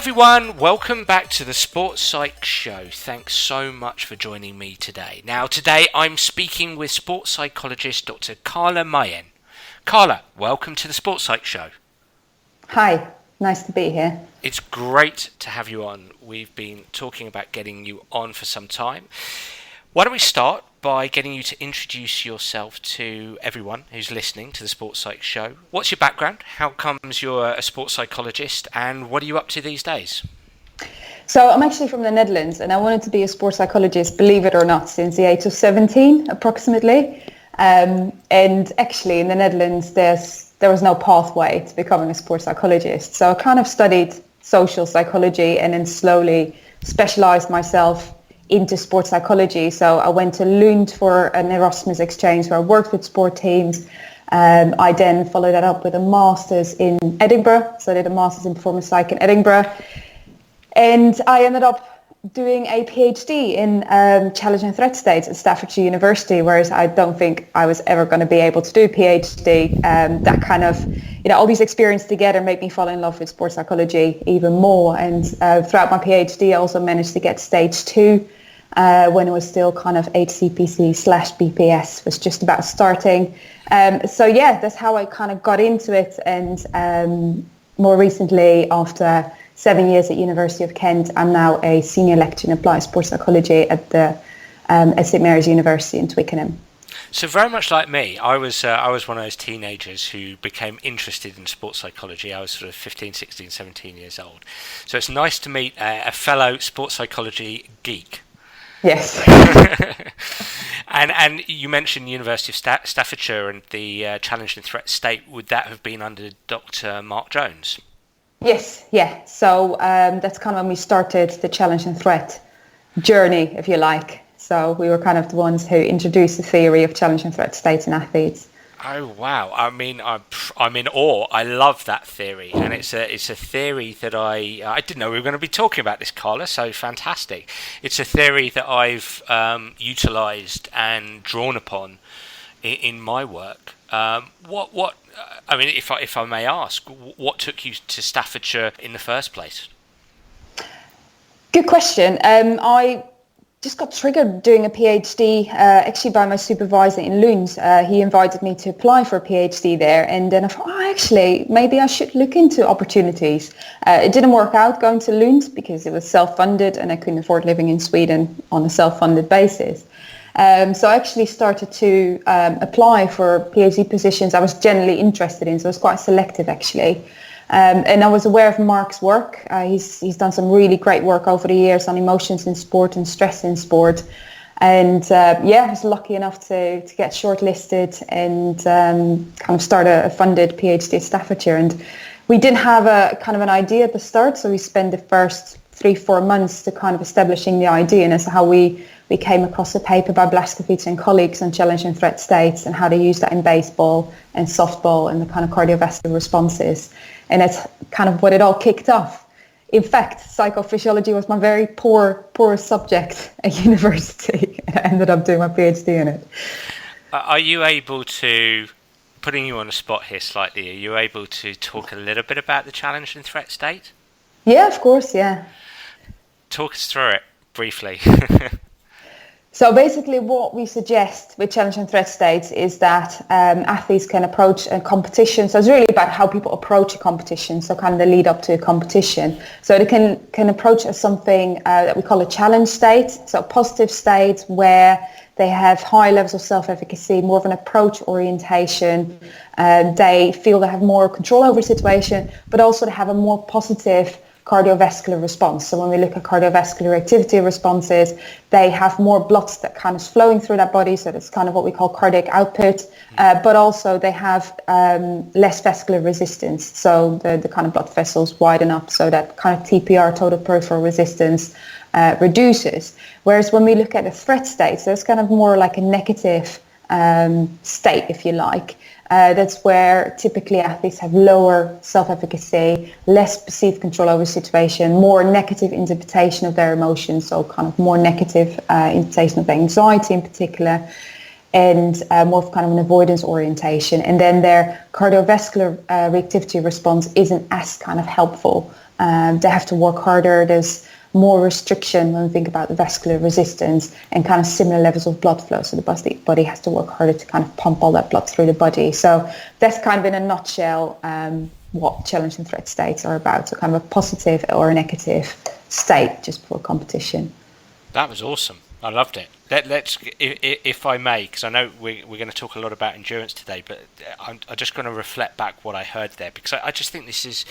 everyone, welcome back to the Sports Psych Show. Thanks so much for joining me today. Now today I'm speaking with sports psychologist Dr Carla Meijen. Carla, welcome to the Sports Psych Show. Hi, nice to be here. It's great to have you on. We've been talking about getting you on for some time. Why don't we start by getting you to introduce yourself to everyone who's listening to the Sports Psych Show. What's your background? How comes you're a sports psychologist, and what are you up to these days? So I'm actually from the Netherlands, and I wanted to be a sports psychologist, believe it or not, since the age of 17 approximately. And actually in the Netherlands there was no pathway to becoming a sports psychologist. So I kind of studied social psychology and then slowly specialized myself into sports psychology. So I went to Lund for an Erasmus exchange where I worked with sport teams. I then followed that up with a master's in Edinburgh. So I did a master's in performance psych in Edinburgh. And I ended up doing a PhD in challenge and threat states at Staffordshire University, whereas I don't think I was ever going to be able to do a PhD. That kind of, all these experiences together made me fall in love with sports psychology even more. And throughout my PhD, I also managed to get stage 2 when it was still kind of HCPC/BPS was just about starting. So yeah, that's how I kind of got into it. And more recently, after 7 years at University of Kent, I'm now a senior lecturer in applied sports psychology at the St Mary's University in Twickenham. So very much like me, I was one of those teenagers who became interested in sports psychology. I was sort of 15, 16, 17 years old. So it's nice to meet a fellow sports psychology geek. Yes. And you mentioned University of Staffordshire and the challenge and threat state. Would that have been under Dr. Mark Jones? Yes, yeah. So that's kind of when we started the challenge and threat journey, if you like. So we were kind of the ones who introduced the theory of challenge and threat states in athletes. Oh wow! I mean, I'm in awe. I love that theory, and it's a theory that I didn't know we were going to be talking about this, Carla. So fantastic! It's a theory that I've utilised and drawn upon in my work. What? I mean, if I may ask, what took you to Staffordshire in the first place? Good question. I just got triggered doing a PhD actually by my supervisor in Lund. He invited me to apply for a PhD there, and then I thought, actually, maybe I should look into opportunities. It didn't work out going to Lund because it was self-funded and I couldn't afford living in Sweden on a self-funded basis. So I actually started to apply for PhD positions I was generally interested in, so I was quite selective actually. And I was aware of Mark's work. He's done some really great work over the years on emotions in sport and stress in sport. And I was lucky enough to get shortlisted and kind of start a funded PhD at Staffordshire. And we didn't have a kind of an idea at the start, so we spent the first 3-4 months to kind of establishing the idea, and that's how we came across a paper by Blaskovic and colleagues on challenge and threat states and how to use that in baseball and softball and the kind of cardiovascular responses. And that's kind of what it all kicked off. In fact, psychophysiology was my very poor subject at university, and I ended up doing my PhD in it. Are you able to, putting you on the spot here slightly, are you able to talk a little bit about the challenge and threat state? Yeah, of course, yeah. Talk us through it briefly. So basically what we suggest with challenge and threat states is that athletes can approach a competition. So it's really about how people approach a competition, so kind of the lead up to a competition. So they can approach as something that we call a challenge state, so a positive state where they have high levels of self-efficacy, more of an approach orientation. They feel they have more control over the situation, but also they have a more positive cardiovascular response. So when we look at cardiovascular activity responses, they have more blood that kind of is flowing through that body, so that's kind of what we call cardiac output, but also they have less vascular resistance, so the kind of blood vessels widen up, so that kind of TPR, total peripheral resistance, reduces. Whereas when we look at the threat states, there's kind of more like a negative state, if you like. That's where typically athletes have lower self-efficacy, less perceived control over the situation, more negative interpretation of their emotions, so kind of more negative interpretation of anxiety in particular, and more of kind of an avoidance orientation. And then their cardiovascular reactivity response isn't as kind of helpful They have to work harder. There's more restriction when we think about the vascular resistance and kind of similar levels of blood flow. So the body has to work harder to kind of pump all that blood through the body. So that's kind of in a nutshell what challenge and threat states are about. So kind of a positive or a negative state just before competition. That was awesome. I loved it. Let's, if I may, because I know we're going to talk a lot about endurance today, but I'm just going to reflect back what I heard there, because I just think this is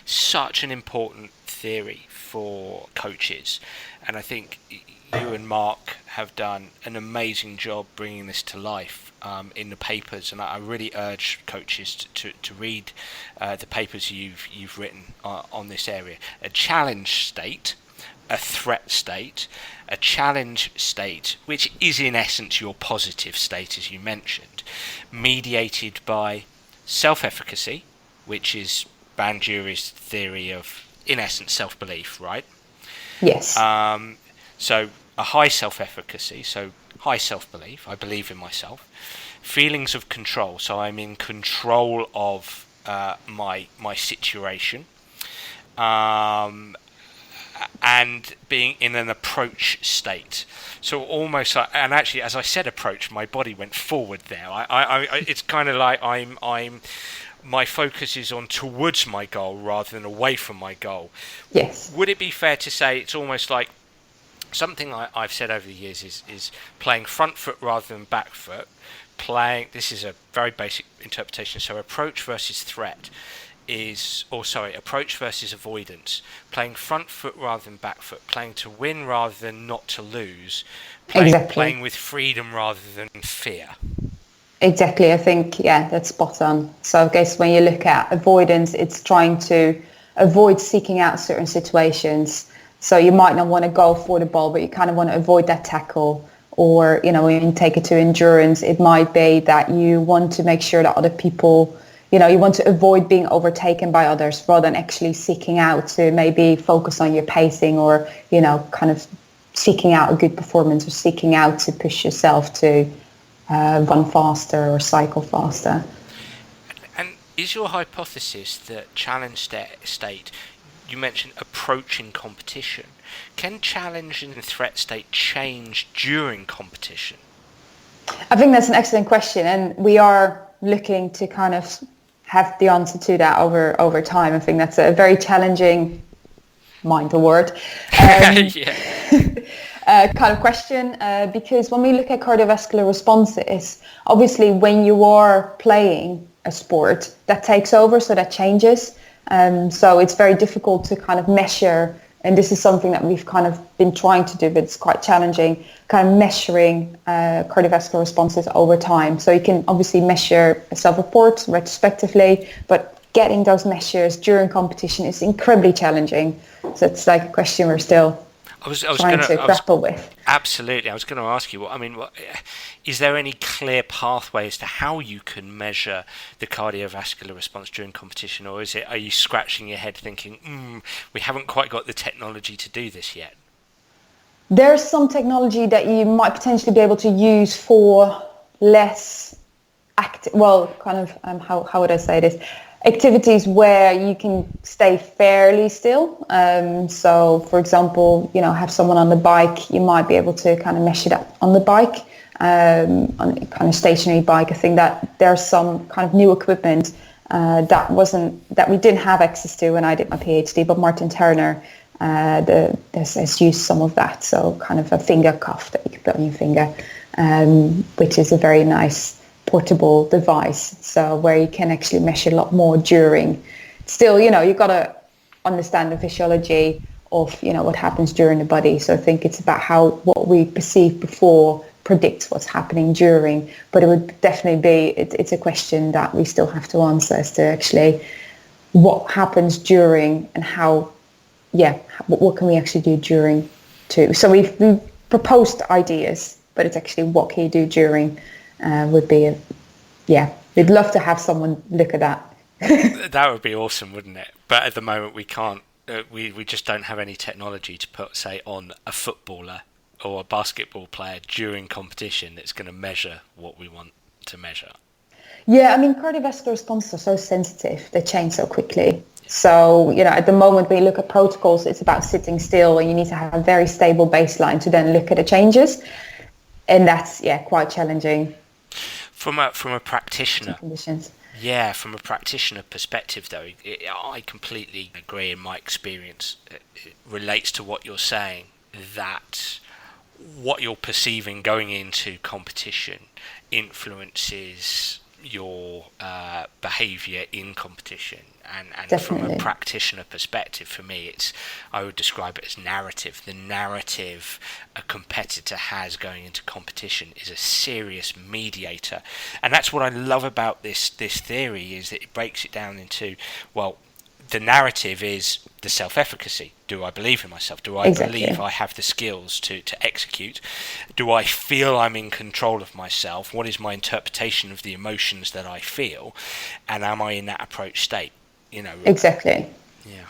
such an important theory for coaches, and I think you and Mark have done an amazing job bringing this to life in the papers, and I really urge coaches to read the papers you've written on this area. A challenge state, a threat state, a challenge state, which is in essence your positive state, as you mentioned, mediated by self-efficacy, which is Bandura's theory of, in essence, self-belief, right? Yes. So a high self-efficacy, so high self-belief, I believe in myself. Feelings of control, so I'm in control of my situation. And being in an approach state, so almost like, and actually, as I said approach, my body went forward there. It's kind of like my focus is on towards my goal rather than away from my goal. Yes. Would it be fair to say it's almost like something I've said over the years is playing front foot rather than back foot? This is a very basic interpretation. So approach versus threat approach versus avoidance, playing front foot rather than back foot, playing to win rather than not to lose, playing with freedom rather than fear. Exactly. I think, that's spot on. So I guess when you look at avoidance, it's trying to avoid seeking out certain situations. So you might not want to go for the ball, but you kind of want to avoid that tackle. Or, when you take it to endurance, it might be that you want to make sure that other people, you want to avoid being overtaken by others rather than actually seeking out to maybe focus on your pacing or, kind of seeking out a good performance or seeking out to push yourself to run faster or cycle faster. And is your hypothesis that challenge state, you mentioned approaching competition, can challenge and threat state change during competition? I think that's an excellent question, and we are looking to kind of have the answer to that over time. I think that's a very challenging, mind the word, kind of question, because when we look at cardiovascular responses, obviously when you are playing a sport, that takes over, so that changes. So it's very difficult to kind of measure, and this is something that we've kind of been trying to do, but it's quite challenging, kind of measuring cardiovascular responses over time. So you can obviously measure self-report retrospectively, but getting those measures during competition is incredibly challenging. So it's like a question we're still trying to grapple with. Absolutely. I was going to ask you, is there any clear pathway as to how you can measure the cardiovascular response during competition, or are you scratching your head thinking, we haven't quite got the technology to do this yet? There's some technology that you might potentially be able to use for less active, how would I say this? Activities where you can stay fairly still. So, for example, have someone on the bike, you might be able to kind of measure that on the bike, on a kind of stationary bike. I think that there's some kind of new equipment that we didn't have access to when I did my PhD, but Martin Turner has used some of that. So kind of a finger cuff that you can put on your finger, which is a very nice portable device, so where you can actually measure a lot more during. Still, you've got to understand the physiology of, what happens during the body. So I think it's about what we perceive before predicts what's happening during. But it would definitely be, it's a question that we still have to answer as to actually what happens during and how, what can we actually do during too. So we've proposed ideas, but it's actually what can you do during. Would be we'd love to have someone look at that. That would be awesome, wouldn't it? But at the moment we can't, we just don't have any technology to put, say, on a footballer or a basketball player during competition that's going to measure what we want to measure. Yeah, I mean, cardiovascular responses are so sensitive, they change so quickly. So, at the moment when you look at protocols, it's about sitting still, and you need to have a very stable baseline to then look at the changes. And that's, quite challenging. From a practitioner. Conditions. Yeah, from a practitioner perspective, though, I completely agree. In my experience, it relates to what you're saying, that what you're perceiving going into competition influences your behaviour in competition. And from a practitioner perspective, for me, I would describe it as narrative. The narrative a competitor has going into competition is a serious mediator. And that's what I love about this theory, is that it breaks it down into, well, the narrative is the self-efficacy. Do I believe in myself? Do I believe I have the skills to execute? Do I feel I'm in control of myself? What is my interpretation of the emotions that I feel? And am I in that approach state? Exactly. Yeah.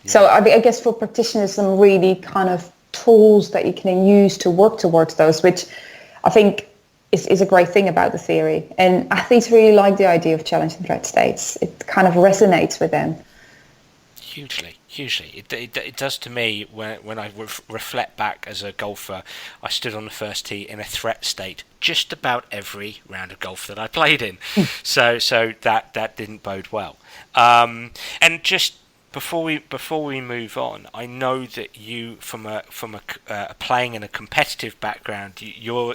So I guess for practitioners, some really kind of tools that you can use to work towards those, which I think is a great thing about the theory. And athletes really like the idea of challenge and threat states. It kind of resonates with them. Hugely. It does to me when I reflect back as a golfer. I stood on the first tee in a threat state just about every round of golf that I played in. So that didn't bode well. And just before we move on, I know that you, from a playing in a competitive background, your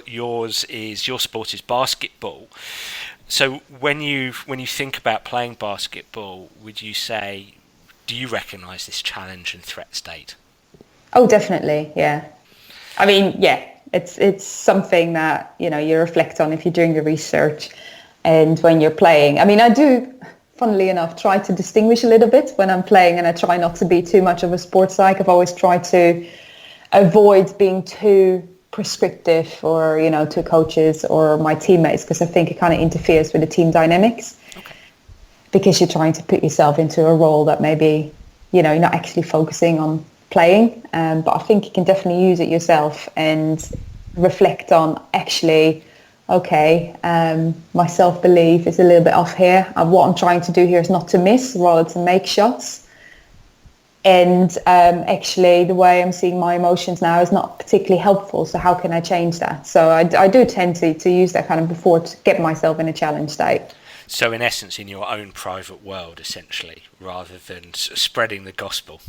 sport is basketball. So when you think about playing basketball, would you say, do you recognise this challenge and threat state? Oh, definitely, yeah. I mean, yeah, it's something that, you reflect on if you're doing the research and when you're playing. I mean, I do, funnily enough, try to distinguish a little bit when I'm playing, and I try not to be too much of a sports psych. I've always tried to avoid being too prescriptive to coaches or my teammates, because I think it kind of interferes with the team dynamics. Because you're trying to put yourself into a role that maybe, you're not actually focusing on playing. But I think you can definitely use it yourself and reflect on, actually, okay, my self-belief is a little bit off here. What I'm trying to do here is not to miss, rather to make shots. And actually, the way I'm seeing my emotions now is not particularly helpful. So how can I change that? So I do tend to use that kind of before to get myself in a challenge state. So in essence, in your own private world, essentially, rather than spreading the gospel.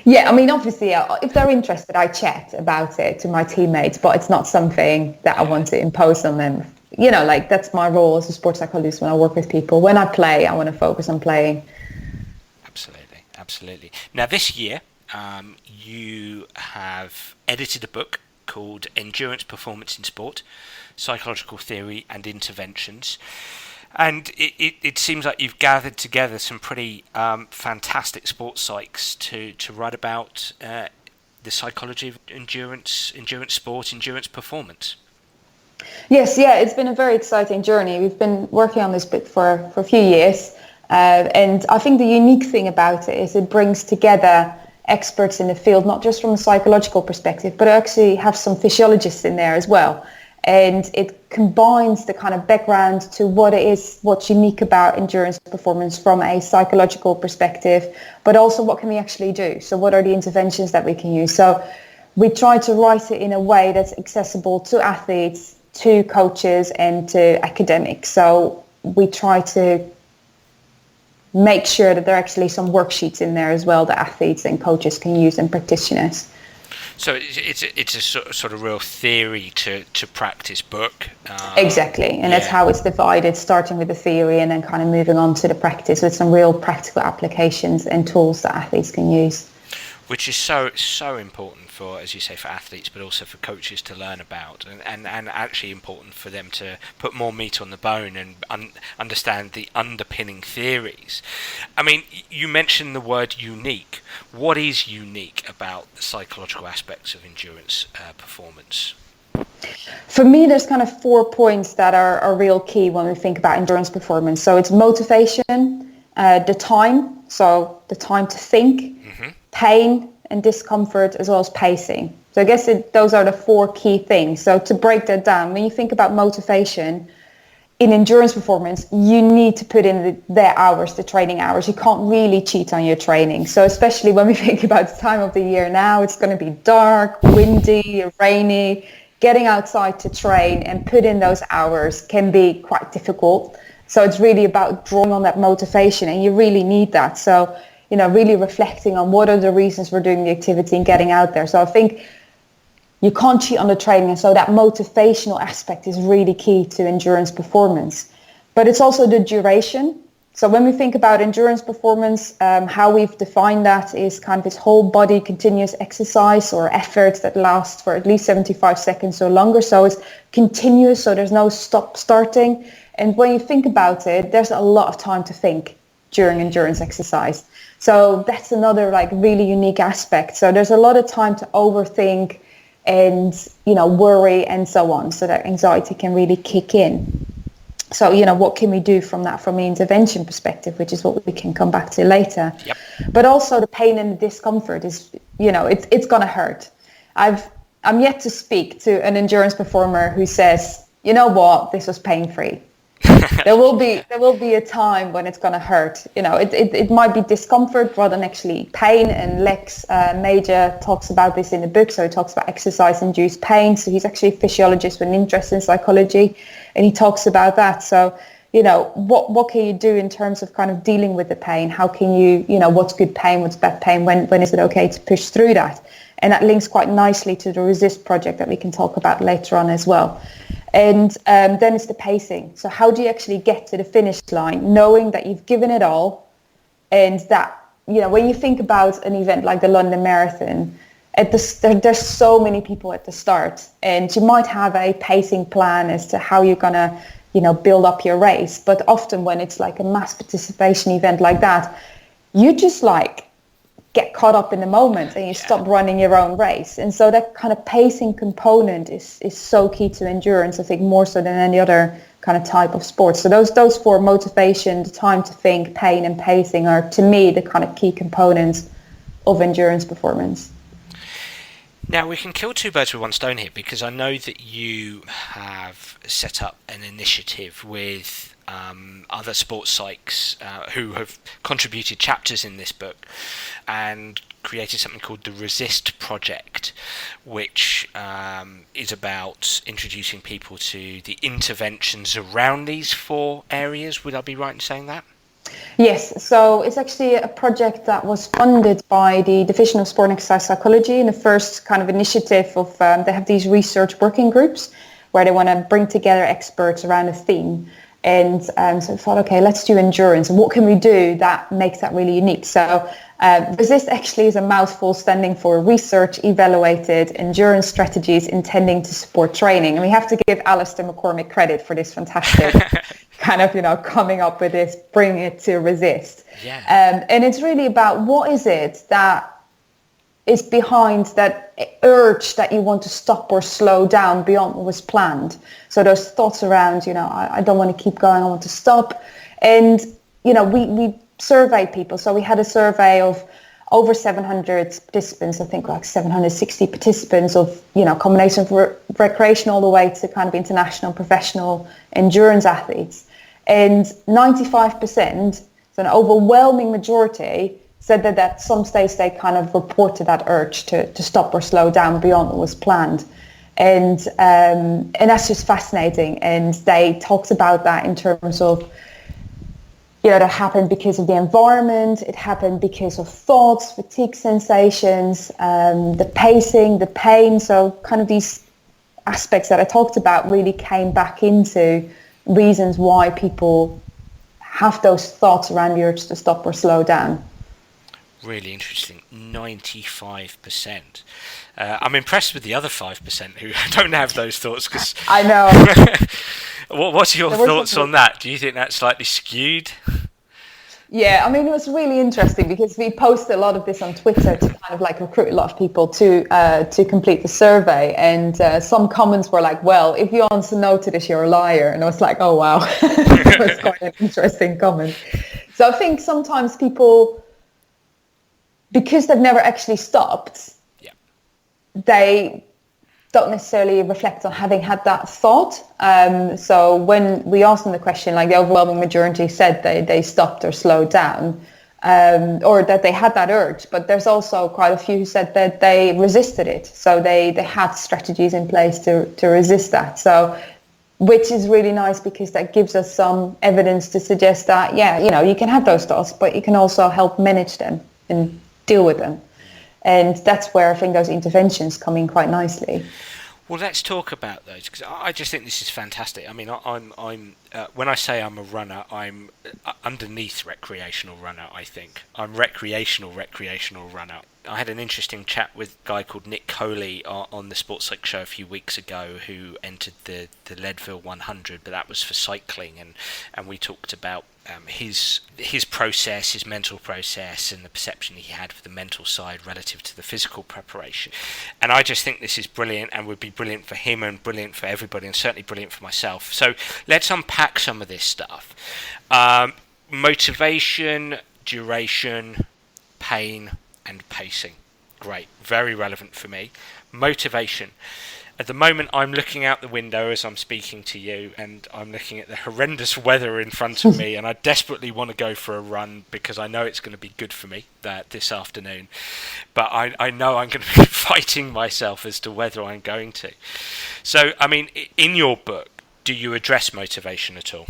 Yeah, I mean, obviously, if they're interested, I chat about it to my teammates, but it's not something that I want to impose on them. That's my role as a sports psychologist when I work with people. When I play, I want to focus on playing. Absolutely. Now, this year, you have edited a book called Endurance Performance in Sport, Psychological Theory and Interventions. And it seems like you've gathered together some pretty fantastic sports psychs to write about the psychology of endurance sport, endurance performance. Yes, it's been a very exciting journey. We've been working on this bit for a few years. And I think the unique thing about it is it brings together experts in the field, not just from a psychological perspective, but actually have some physiologists in there as well. And it combines the kind of background to what's unique about endurance performance from a psychological perspective, but also what can we actually do? So what are the interventions that we can use? So we try to write it in a way that's accessible to athletes, to coaches, and to academics. So we try to make sure that there are actually some worksheets in there as well that athletes and coaches can use, and practitioners. So it's a sort of real theory to practice book. Exactly, and that's how it's divided, starting with the theory and then kind of moving on to the practice with some real practical applications and tools that athletes can use. Which is so important for, as you say, for athletes, but also for coaches to learn about, and actually important for them to put more meat on the bone and understand the underpinning theories. I mean, you mentioned the word unique. What is unique about the psychological aspects of endurance performance? For me, there's kind of 4 points that are real key when we think about endurance performance. So it's motivation, the time to think, pain and discomfort, as well as pacing. So I guess those are the 4 key things. So to break that down, when you think about motivation, in endurance performance, you need to put in their hours, the training hours. You can't really cheat on your training. So especially when we think about the time of the year now, it's going to be dark, windy, rainy. Getting outside to train and put in those hours can be quite difficult. So it's really about drawing on that motivation, and you really need that. So, really reflecting on what are the reasons we're doing the activity and getting out there. So I think you can't cheat on the training, and so that motivational aspect is really key to endurance performance. But it's also the duration. So when we think about endurance performance, how we've defined that is kind of this whole body continuous exercise or effort that lasts for at least 75 seconds or longer. So it's continuous, so there's no stop starting. And when you think about it, there's a lot of time to think during endurance exercise. So that's another really unique aspect. So there's a lot of time to overthink and worry and so on, so that anxiety can really kick in. So what can we do from the intervention perspective, which is what we can come back to later. Yep. But also the pain and the discomfort is it's gonna hurt. I'm yet to speak to an endurance performer who says, you know what, this was pain-free. There will be a time when it's going to hurt. It might be discomfort rather than actually pain. And Lex Major talks about this in the book. So he talks about exercise-induced pain. So he's actually a physiologist with an interest in psychology, and he talks about that. So what can you do in terms of kind of dealing with the pain? How can you what's good pain, what's bad pain? When is it okay to push through that? And that links quite nicely to the Resist project that we can talk about later on as well. And then it's the pacing. So how do you actually get to the finish line, knowing that you've given it all, and that, when you think about an event like the London Marathon, there's so many people at the start, and you might have a pacing plan as to how you're going to, build up your race. But often when it's like a mass participation event like that, you just get caught up in the moment and you stop running your own race. And so that kind of pacing component is so key to endurance, I think, more so than any other kind of type of sport. So those four: motivation, the time to think, pain and pacing, are to me the kind of key components of endurance performance. Now, we can kill two birds with one stone here, because I know that you have set up an initiative with other sports psychs who have contributed chapters in this book and created something called the Resist project, which is about introducing people to the interventions around these four areas. Would I be right in saying that? Yes, so it's actually a project that was funded by the Division of Sport and Exercise Psychology in the first kind of initiative of, they have these research working groups where they want to bring together experts around a theme. And so I thought, okay, let's do endurance. And what can we do that makes that really unique? So Resist actually is a mouthful standing for Research Evaluated Endurance Strategies Intending to Support Training. And we have to give Alistair McCormick credit for this fantastic kind of, coming up with this, bringing it to Resist. Yeah. And it's really about what is it that is behind that urge that you want to stop or slow down beyond what was planned. So those thoughts around, I don't want to keep going, I want to stop. And, we surveyed people. So we had a survey of over 700 participants, I think 760 participants of, combination of recreation all the way to kind of international professional endurance athletes. And 95%, so an overwhelming majority, said that at some stage they kind of reported that urge to stop or slow down beyond what was planned. And that's just fascinating. And they talked about that in terms of, that happened because of the environment, it happened because of thoughts, fatigue sensations, the pacing, the pain. So kind of these aspects that I talked about really came back into reasons why people have those thoughts around the urge to stop or slow down. Really interesting. 95%. I'm impressed with the other 5% who don't have those thoughts. Cause I know. What's your thoughts on that? Do you think that's slightly skewed? Yeah, it was really interesting because we posted a lot of this on Twitter to kind of recruit a lot of people to complete the survey. And some comments were like, well, if you answer no to this, you're a liar. And I was like, oh, wow. That was quite an interesting comment. So I think sometimes people, because they've never actually stopped, they don't necessarily reflect on having had that thought. So when we asked them the question, like the overwhelming majority said they stopped or slowed down, or that they had that urge. But there's also quite a few who said that they resisted it. So they had strategies in place to resist that. So, which is really nice because that gives us some evidence to suggest that, yeah, you know, you can have those thoughts, but you can also help manage them and deal with them. And that's where I think those interventions come in quite nicely. Well, let's talk about those, because I just think this is fantastic. I mean, I'm when I say I'm a runner, I'm underneath recreational runner. I think I'm recreational runner. I had an interesting chat with a guy called Nick Coley on the Sports Psych show a few weeks ago, who entered the Leadville 100, but that was for cycling, and we talked about his process, his mental process, and the perception he had for the mental side relative to the physical preparation. And I just think this is brilliant, and would be brilliant for him and brilliant for everybody, and certainly brilliant for myself. So let's unpack some of this stuff. Motivation, duration, pain, and pacing. Great, very relevant for me. Motivation. At the moment, I'm looking out the window as I'm speaking to you, and I'm looking at the horrendous weather in front of me, and I desperately want to go for a run because I know it's going to be good for me this afternoon. But I know I'm going to be fighting myself as to whether I'm going to. So, I mean, in your book, do you address motivation at all?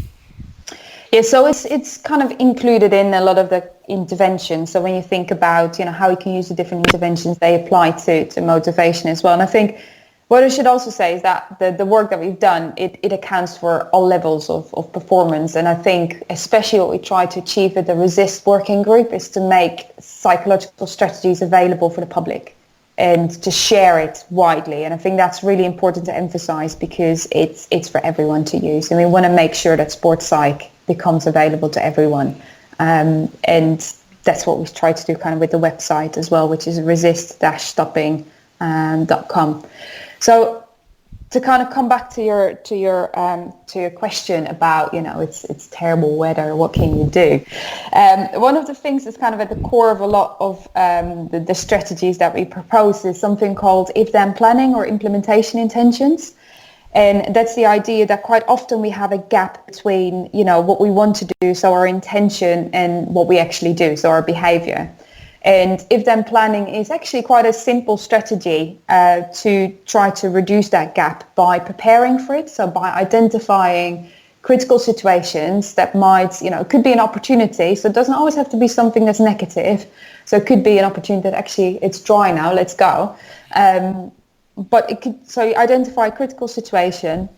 Yeah, so it's kind of included in a lot of the interventions. So when you think about, you know, how you can use the different interventions, they apply to motivation as well. And I think what I should also say is that the work that we've done, it accounts for all levels of performance. And I think especially what we try to achieve with the Resist working group is to make psychological strategies available for the public and to share it widely. And I think that's really important to emphasize because it's for everyone to use. And we want to make sure that sports psych becomes available to everyone. And that's what we try to do kind of with the website as well, which is resist-stopping.com. So to kind of come back to your question about, you know, it's terrible weather, what can you do? One of the things that's kind of at the core of a lot of the strategies that we propose is something called if-then planning or implementation intentions. And that's the idea that quite often we have a gap between, you know, what we want to do, so our intention, and what we actually do, so our behavior. And if-then planning is actually quite a simple strategy to try to reduce that gap by preparing for it. So by identifying critical situations that might, you know, it could be an opportunity. So it doesn't always have to be something that's negative. So it could be an opportunity that actually it's dry now, let's go. But it could, so you identify a critical situation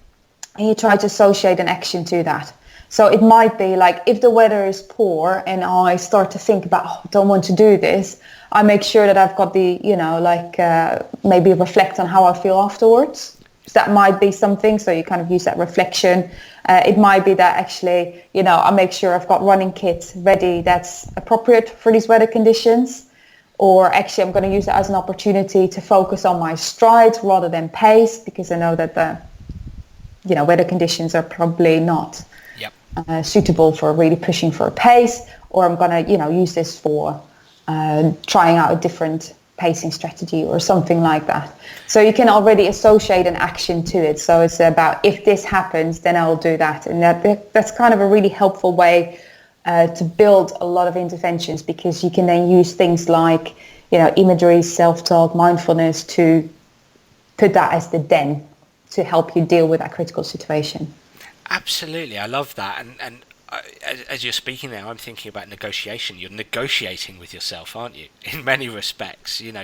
and you try to associate an action to that. So it might be like if the weather is poor and I start to think about, I don't want to do this, I make sure that I've got the, you know, like maybe reflect on how I feel afterwards. So that might be something. So you kind of use that reflection. It might be that actually, you know, I make sure I've got running kit ready that's appropriate for these weather conditions. Or actually I'm going to use it as an opportunity to focus on my strides rather than pace, because I know that the, you know, weather conditions are probably not suitable for really pushing for a pace. Or I'm going to, you know, use this for trying out a different pacing strategy or something like that. So you can already associate an action to it. So it's about if this happens, then I'll do that. And that's kind of a really helpful way to build a lot of interventions, because you can then use things like, you know, imagery, self-talk, mindfulness to put that as the then to help you deal with that critical situation. Absolutely, I love that. And as you're speaking now, I'm thinking about negotiation. You're negotiating with yourself, aren't you? In many respects, you know,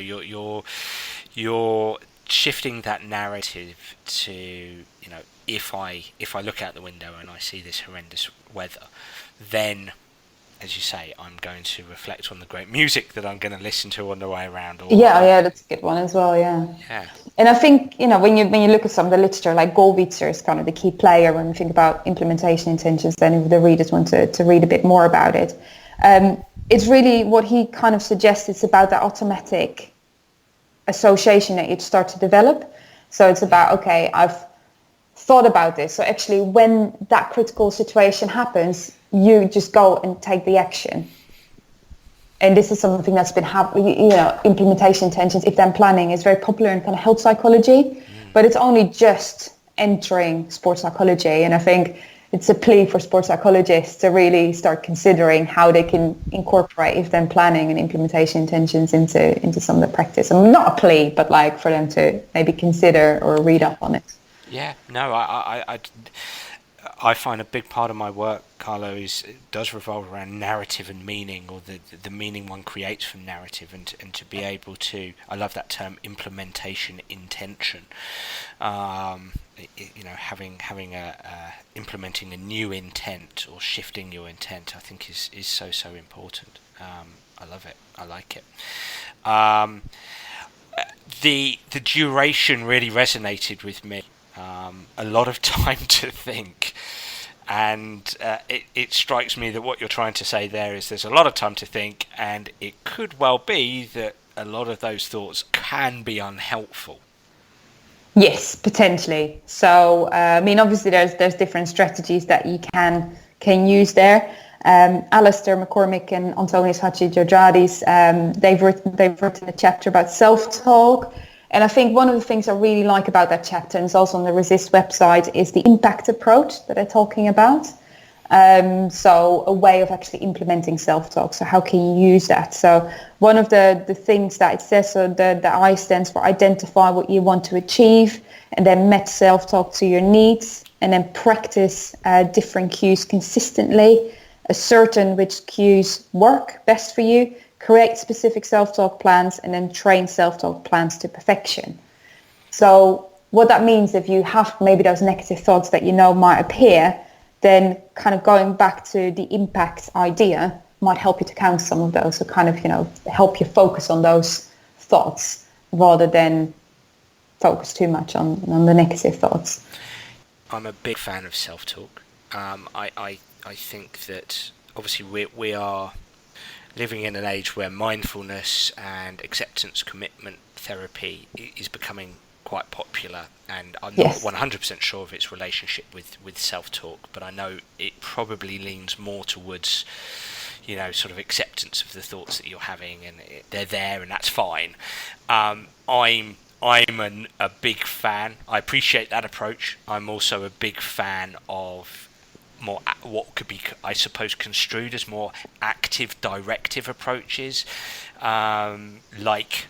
you're shifting that narrative to, you know, if I look out the window and I see this horrendous weather, then, as you say, I'm going to reflect on the great music that I'm going to listen to on the way around. Yeah, that's a good one as well. Yeah. And I think, you know, when you look at some of the literature, like Goldwitzer is kind of the key player when we think about implementation intentions. Then if the readers want to read a bit more about it, it's really what he kind of suggests. It's about that automatic association that you'd start to develop. So it's about, okay, I've thought about this. So actually, when that critical situation happens, you just go and take the action. And this is something that's been implementation intentions, if then planning, is very popular in kind of health psychology, but it's only just entering sports psychology. And I think it's a plea for sports psychologists to really start considering how they can incorporate if then planning and implementation intentions into some of the practice. I mean, not a plea, but like for them to maybe consider or read up on it. Yeah, no, I find a big part of my work, Carlo, does revolve around narrative and meaning, or the meaning one creates from narrative, and to be able to, I love that term, implementation intention. Having implementing a new intent or shifting your intent, I think is so important. I love it. I like it. The duration really resonated with me. A lot of time to think, and it strikes me that what you're trying to say there is there's a lot of time to think, and it could well be that a lot of those thoughts can be unhelpful. Yes, potentially. So, obviously there's different strategies that you can use there. Alistair McCormick and Antonius Hadjigeorgiadis, they've written a chapter about self-talk. And I think one of the things I really like about that chapter, and it's also on the Resist website, is the impact approach that they're talking about. So a way of actually implementing self-talk. So how can you use that? So one of the things that it says, so the I stands for identify what you want to achieve, and then match self-talk to your needs, and then practice different cues consistently, ascertain which cues work best for you, create specific self-talk plans, and then train self-talk plans to perfection. So what that means, if you have maybe those negative thoughts that might appear, then kind of going back to the impact idea might help you to counter some of those. So kind of, help you focus on those thoughts rather than focus too much on the negative thoughts. I'm a big fan of self-talk. I think that obviously we are living in an age where mindfulness and acceptance commitment therapy is becoming quite popular, and I'm not 100% sure of its relationship with self-talk, but I know it probably leans more towards sort of acceptance of the thoughts that you're having, and they're there, and that's fine. I'm a big fan. I appreciate that approach. I'm also a big fan of more what could be, I suppose, construed as more active directive approaches, like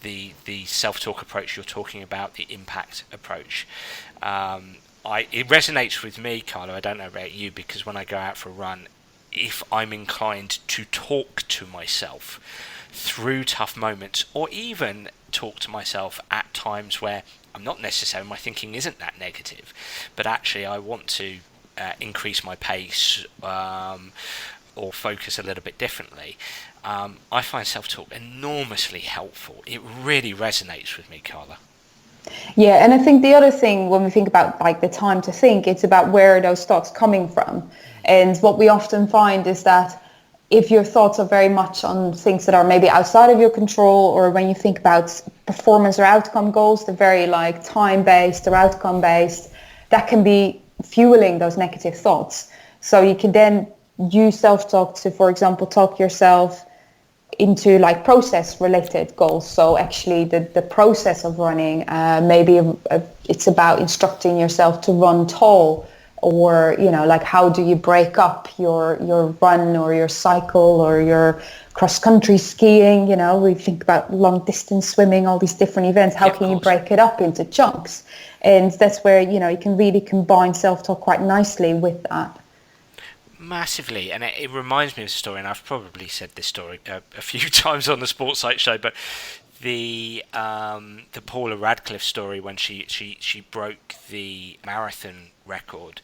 the self-talk approach you're talking about, the impact approach. It resonates with me, Carlo. I don't know about you, because when I go out for a run, if I'm inclined to talk to myself through tough moments, or even talk to myself at times where I'm not necessarily, my thinking isn't that negative, but actually I want to increase my pace or focus a little bit differently, I find self-talk enormously helpful. It really resonates with me, Carla. Yeah, and I think the other thing when we think about like the time to think, it's about where are those thoughts coming from. And what we often find is that if your thoughts are very much on things that are maybe outside of your control, or when you think about performance or outcome goals, they're very like time-based or outcome-based, that can be fueling those negative thoughts. So you can then use self-talk to, for example, talk yourself into like process related goals. So actually the process of running, maybe it's about instructing yourself to run tall, or like how do you break up your run or your cycle or your cross country skiing. We think about long distance swimming, all these different events. How can you break it up into chunks? And that's where you can really combine self-talk quite nicely with that. Massively, and it reminds me of a story, and I've probably said this story a few times on the Sports Site show, but the Paula Radcliffe story when she broke the marathon record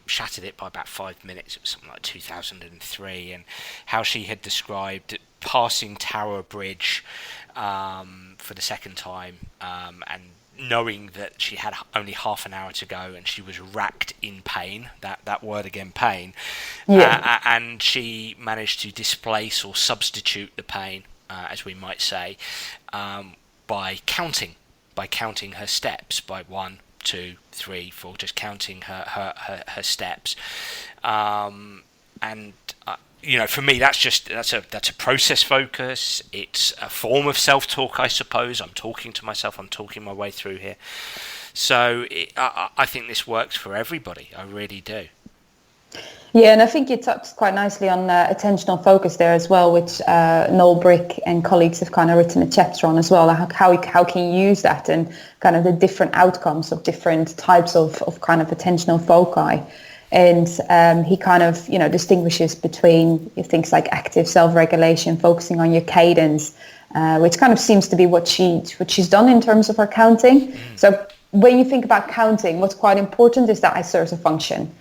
shattered it by about 5 minutes. It was something like 2003, and how she had described passing Tower Bridge for the second time, and knowing that she had only half an hour to go, and she was racked in pain, that word again, pain, and she managed to displace or substitute the pain, as we might say, by counting her steps, by 1, 2, 3, 4, just counting her steps, and For me, that's a process focus. It's a form of self-talk, I suppose. I'm talking to myself. I'm talking my way through here. So I think this works for everybody. I really do. Yeah, and I think you touched quite nicely on attentional focus there as well, which Noel Brick and colleagues have kind of written a chapter on as well. How can you use that and kind of the different outcomes of different types of kind of attentional foci. And he kind of, distinguishes between things like active self-regulation, focusing on your cadence, which kind of seems to be what she's done in terms of her counting. So when you think about counting, what's quite important is that it serves a function.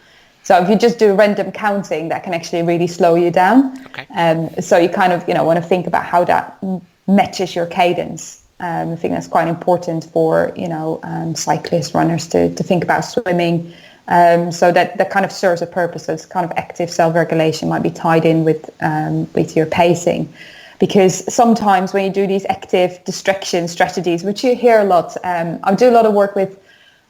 So if you just do random counting, that can actually really slow you down. Okay. So you kind of, want to think about how that matches your cadence. I think that's quite important for, cyclists, runners to think about swimming. So that kind of serves a purpose. So it's kind of active self-regulation might be tied in with your pacing. Because sometimes when you do these active distraction strategies, which you hear a lot, I do a lot of work with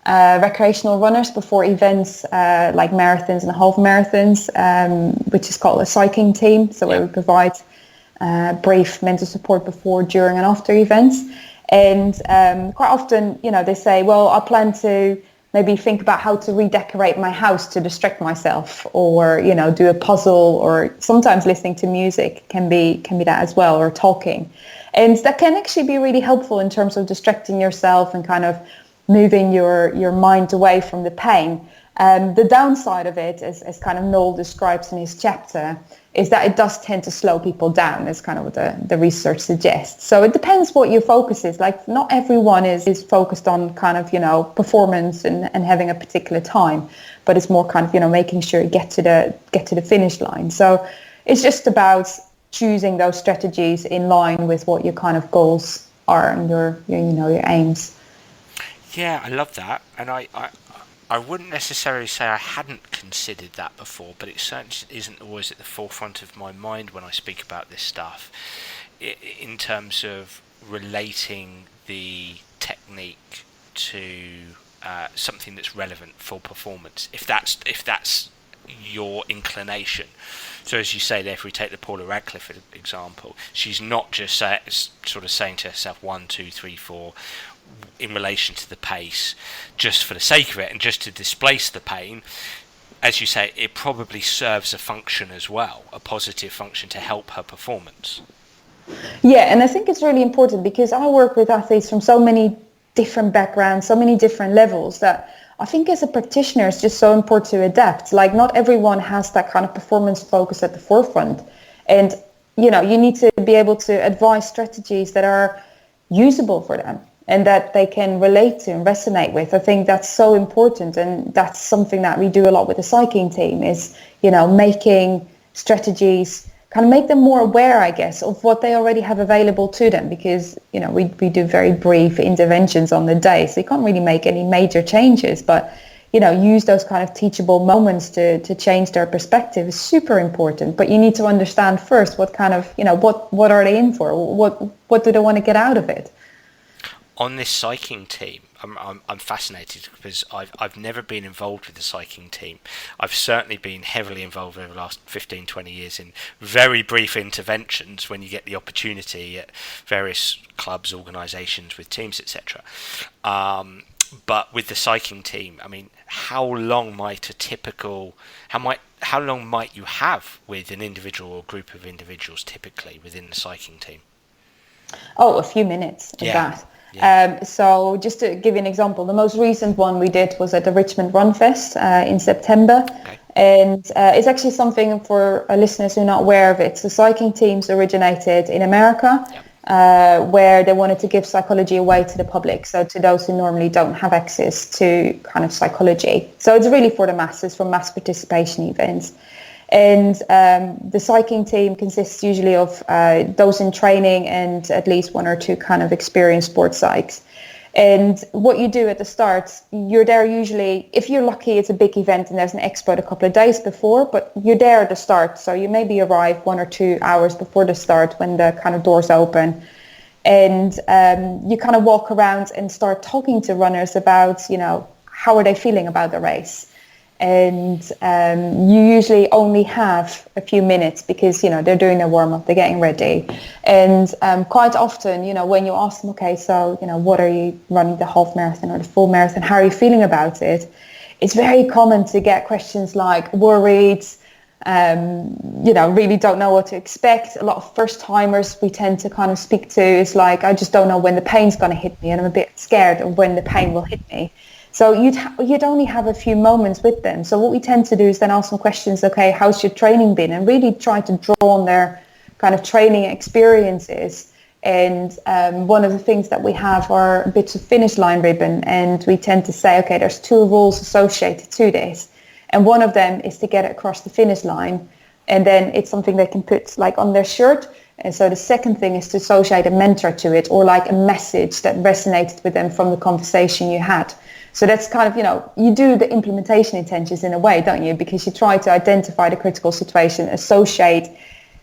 recreational runners before events like marathons and half marathons, which is called a cycling team. So where we provide brief mental support before, during and after events. And quite often, they say, well, I plan to maybe think about how to redecorate my house to distract myself, or, do a puzzle, or sometimes listening to music can be that as well, or talking. And that can actually be really helpful in terms of distracting yourself and kind of moving your mind away from the pain. The downside of it, as kind of Noel describes in his chapter, is that it does tend to slow people down, as kind of what the research suggests. So it depends what your focus is. Like, not everyone is focused on kind of, performance and having a particular time, but it's more kind of, making sure you get to the finish line. So it's just about choosing those strategies in line with what your kind of goals are and your aims. Yeah, I love that, and I wouldn't necessarily say I hadn't considered that before, but it certainly isn't always at the forefront of my mind when I speak about this stuff, in terms of relating the technique to something that's relevant for performance, if that's your inclination. So as you say there, if we take the Paula Radcliffe example, she's not just sort of saying to herself 1, 2, 3, 4 in relation to the pace just for the sake of it and just to displace the pain. As you say, it probably serves a function as well, a positive function to help her performance. Yeah, and I think it's really important because I work with athletes from so many different backgrounds, so many different levels, that I think as a practitioner it's just so important to adapt. Like, not everyone has that kind of performance focus at the forefront, and you need to be able to advise strategies that are usable for them and that they can relate to and resonate with. I think that's so important, and that's something that we do a lot with the cycling team, is making strategies, kind of make them more aware, I guess, of what they already have available to them, because we do very brief interventions on the day, so you can't really make any major changes, but use those kind of teachable moments to change their perspective is super important. But you need to understand first what kind of what are they in for, what do they want to get out of it. On this cycling team, I'm fascinated because I've never been involved with the cycling team. I've certainly been heavily involved over the last 15, 20 years in very brief interventions when you get the opportunity at various clubs, organisations with teams, etc. But with the cycling team, I mean, how long might you have with an individual or group of individuals typically within the cycling team? Oh, a few minutes of that. Yeah. So just to give you an example, the most recent one we did was at the Richmond Run Fest in September. Okay. And it's actually something for our listeners who are not aware of it. So cycling teams originated in America, where they wanted to give psychology away to the public, so to those who normally don't have access to kind of psychology. So it's really for the masses, for mass participation events. And the cycling team consists usually of those in training and at least one or two kind of experienced sports psychs. And what you do at the start, you're there usually, if you're lucky, it's a big event and there's an expo a couple of days before, but you're there at the start. So you maybe arrive 1 or 2 hours before the start when the kind of doors open. And you kind of walk around and start talking to runners about, how are they feeling about the race. And you usually only have a few minutes because, they're doing their warm-up, they're getting ready. And quite often, when you ask them, okay, so, what are you running, the half marathon or the full marathon? How are you feeling about it? It's very common to get questions like worried, really don't know what to expect. A lot of first timers we tend to kind of speak to is like, I just don't know when the pain's going to hit me, and I'm a bit scared of when the pain will hit me. So you'd only have a few moments with them. So what we tend to do is then ask them questions, okay, how's your training been? And really try to draw on their kind of training experiences. And one of the things that we have are bits of finish line ribbon. And we tend to say, okay, there's 2 rules associated to this. And one of them is to get it across the finish line. And then it's something they can put like on their shirt. And so the second thing is to associate a mantra to it, or like a message that resonated with them from the conversation you had. So that's kind of, you do the implementation intentions in a way, don't you? Because you try to identify the critical situation, associate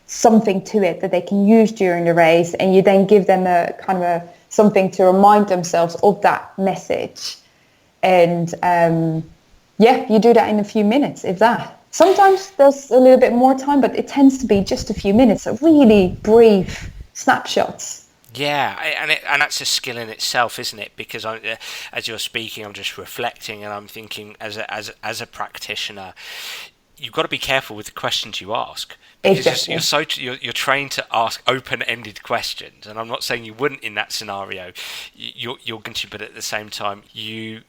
something to it that they can use during the race, and you then give them a kind of something to remind themselves of that message. And you do that in a few minutes, if that. Sometimes there's a little bit more time, but it tends to be just a few minutes, so really brief snapshots. Yeah, and that's a skill in itself, isn't it? Because as you're speaking, I'm just reflecting, and I'm thinking, as a practitioner, you've got to be careful with the questions you ask, because Exactly. you're trained to ask open-ended questions, and I'm not saying you wouldn't in that scenario. You're going to, but at the same time, you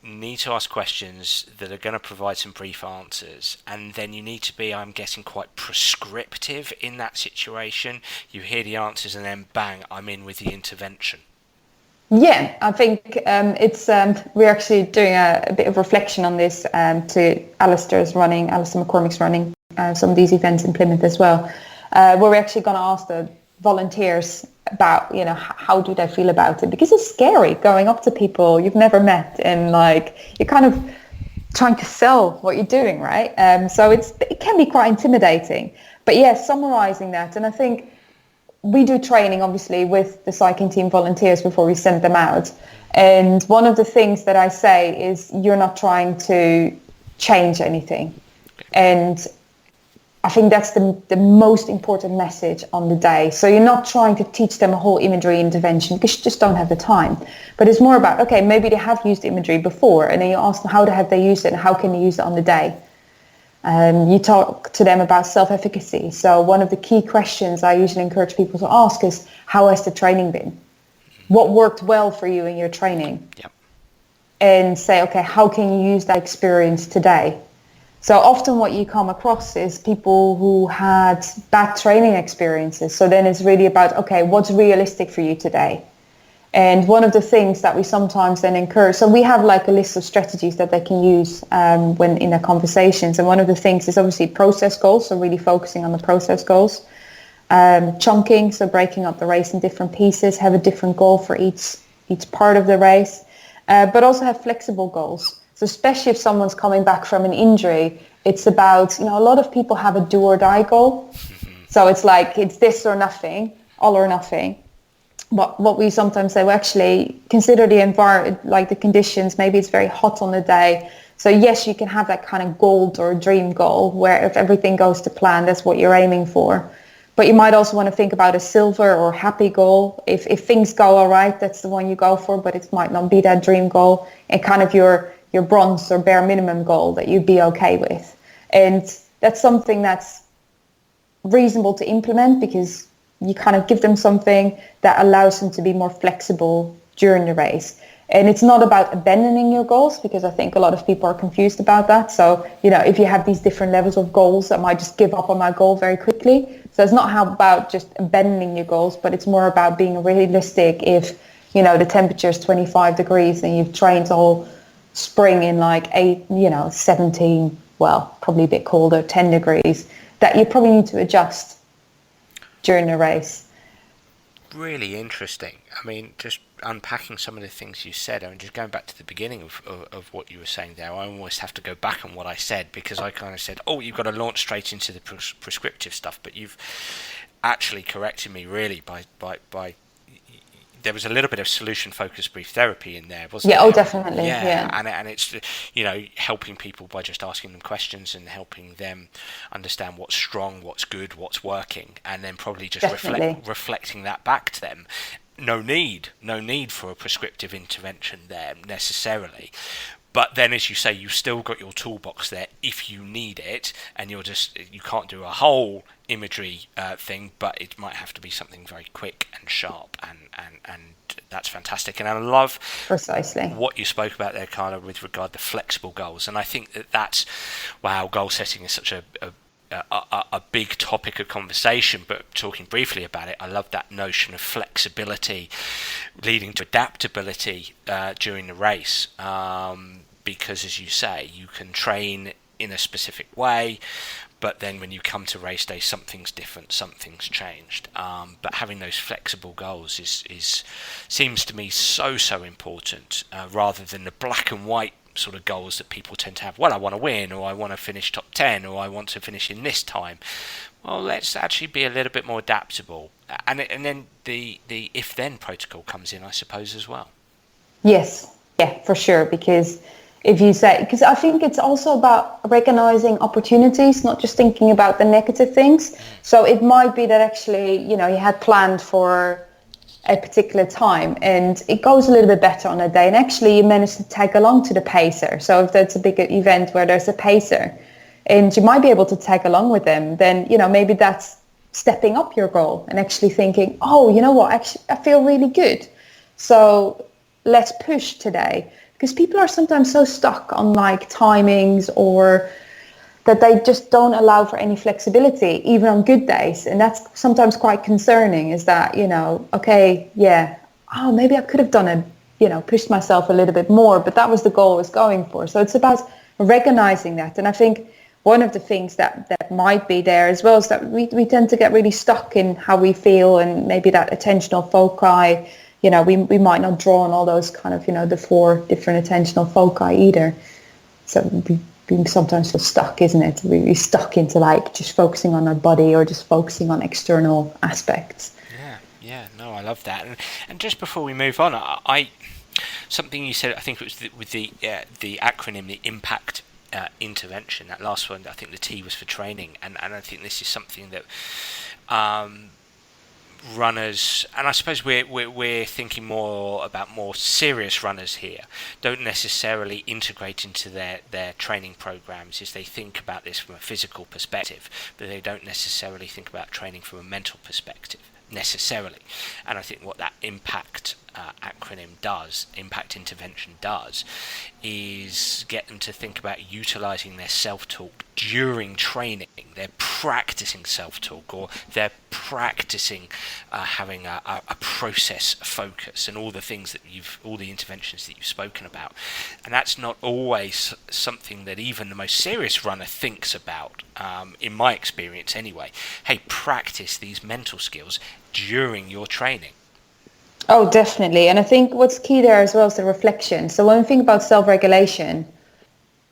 need to ask questions that are going to provide some brief answers, and then you need to be, I'm guessing, quite prescriptive in that situation. You hear the answers, and then bang, I'm in with the intervention. Yeah, I think it's we're actually doing a bit of reflection on this to Alistair McCormick's running some of these events in Plymouth as well, where we're actually going to ask the volunteers about, how do they feel about it? Because it's scary going up to people you've never met, and like you're kind of trying to sell what you're doing, right? So it can be quite intimidating. But yeah, summarizing that, and I think we do training obviously with the cycling team volunteers before we send them out. And one of the things that I say is you're not trying to change anything. And I think that's the most important message on the day. So you're not trying to teach them a whole imagery intervention because you just don't have the time. But it's more about, okay, maybe they have used imagery before, and then you ask them how have they used it and how can they use it on the day. You talk to them about self-efficacy. So one of the key questions I usually encourage people to ask is, how has the training been? What worked well for you in your training? Yep. And say, okay, how can you use that experience today? So often what you come across is people who had bad training experiences. So then it's really about, okay, what's realistic for you today? And one of the things that we sometimes then encourage, so we have like a list of strategies that they can use when in their conversations. And one of the things is obviously process goals, so really focusing on the process goals. Chunking, so breaking up the race in different pieces, have a different goal for each part of the race, but also have flexible goals. So especially if someone's coming back from an injury, it's about, a lot of people have a do or die goal. So it's like, it's this or nothing, all or nothing. What we sometimes say, well, actually consider the environment, like the conditions. Maybe it's very hot on the day. So yes, you can have that kind of gold or dream goal where if everything goes to plan, that's what you're aiming for. But you might also want to think about a silver or happy goal. If things go all right, that's the one you go for, but it might not be that dream goal. And kind of your bronze or bare minimum goal that you'd be okay with. And that's something that's reasonable to implement because you kind of give them something that allows them to be more flexible during the race. And it's not about abandoning your goals, because I think a lot of people are confused about that. So, if you have these different levels of goals, I might just give up on my goal very quickly. So it's not about just abandoning your goals, but it's more about being realistic. If, the temperature is 25 degrees and you've trained all spring in like 17, well, probably a bit colder, 10 degrees, that you probably need to adjust during the race. Really interesting. I mean, just unpacking some of the things you said, and just going back to the beginning of what you were saying there, I almost have to go back on what I said, because I kind of said, oh, you've got to launch straight into the prescriptive stuff, but you've actually corrected me really by there was a little bit of solution focused brief therapy in there, wasn't Yeah, there? oh, definitely. Yeah. And it's, you know, helping people by just asking them questions and helping them understand what's strong, what's good, what's working, and then probably just reflecting that back to them. No need for a prescriptive intervention there necessarily. But then, as you say, you've still got your toolbox there if you need it, and you can't do a whole imagery thing, but it might have to be something very quick and sharp, and that's fantastic. And I love precisely what you spoke about there, Carla, with regard to flexible goals. And I think that's goal setting is such a big topic of conversation, but talking briefly about it, I love that notion of flexibility leading to adaptability during the race, because, as you say, you can train in a specific way, but then when you come to race day, something's different, something's changed. But having those flexible goals is seems to me so important, rather than the black and white sort of goals that people tend to have. Well, I want to win, or I want to finish top 10, or I want to finish in this time. Well, let's actually be a little bit more adaptable, and then the if then protocol comes in, I suppose, as well. Yes, yeah, for sure. Because I think it's also about recognizing opportunities, not just thinking about the negative things. So it might be that actually, you know, you had planned for a particular time and it goes a little bit better on a day, and actually you manage to tag along to the pacer. So if that's a big event where there's a pacer and you might be able to tag along with them, then, you know, maybe that's stepping up your goal and actually thinking, oh, you know what, actually I feel really good, so let's push today. Because people are sometimes so stuck on like timings, or that they just don't allow for any flexibility, even on good days. And that's sometimes quite concerning, is that, you know, okay, yeah, oh, maybe I could have done it, you know, pushed myself a little bit more, but that was the goal I was going for. So it's about recognizing that. And I think one of the things that might be there as well is that we tend to get really stuck in how we feel, and maybe that attentional foci. You know, we might not draw on all those kind of, you know, the 4 different attentional foci either. So being sometimes so stuck, isn't it? We're stuck into like just focusing on our body or just focusing on external aspects. Yeah, no, I love that. And just before we move on, I something you said, I think it was with the acronym, the impact intervention, that last one, I think the T was for training, and I think this is something that runners, and I suppose we're thinking more about more serious runners here, don't necessarily integrate into their training programs, as they think about this from a physical perspective, but they don't necessarily think about training from a mental perspective necessarily. And I think what that impact intervention does, is get them to think about utilizing their self-talk during training. They're practicing self-talk, or they're practicing having a process focus, and all the things that all the interventions that you've spoken about. And that's not always something that even the most serious runner thinks about, in my experience anyway. Hey, practice these mental skills during your training. Oh, definitely. And I think what's key there as well is the reflection. So when we think about self-regulation,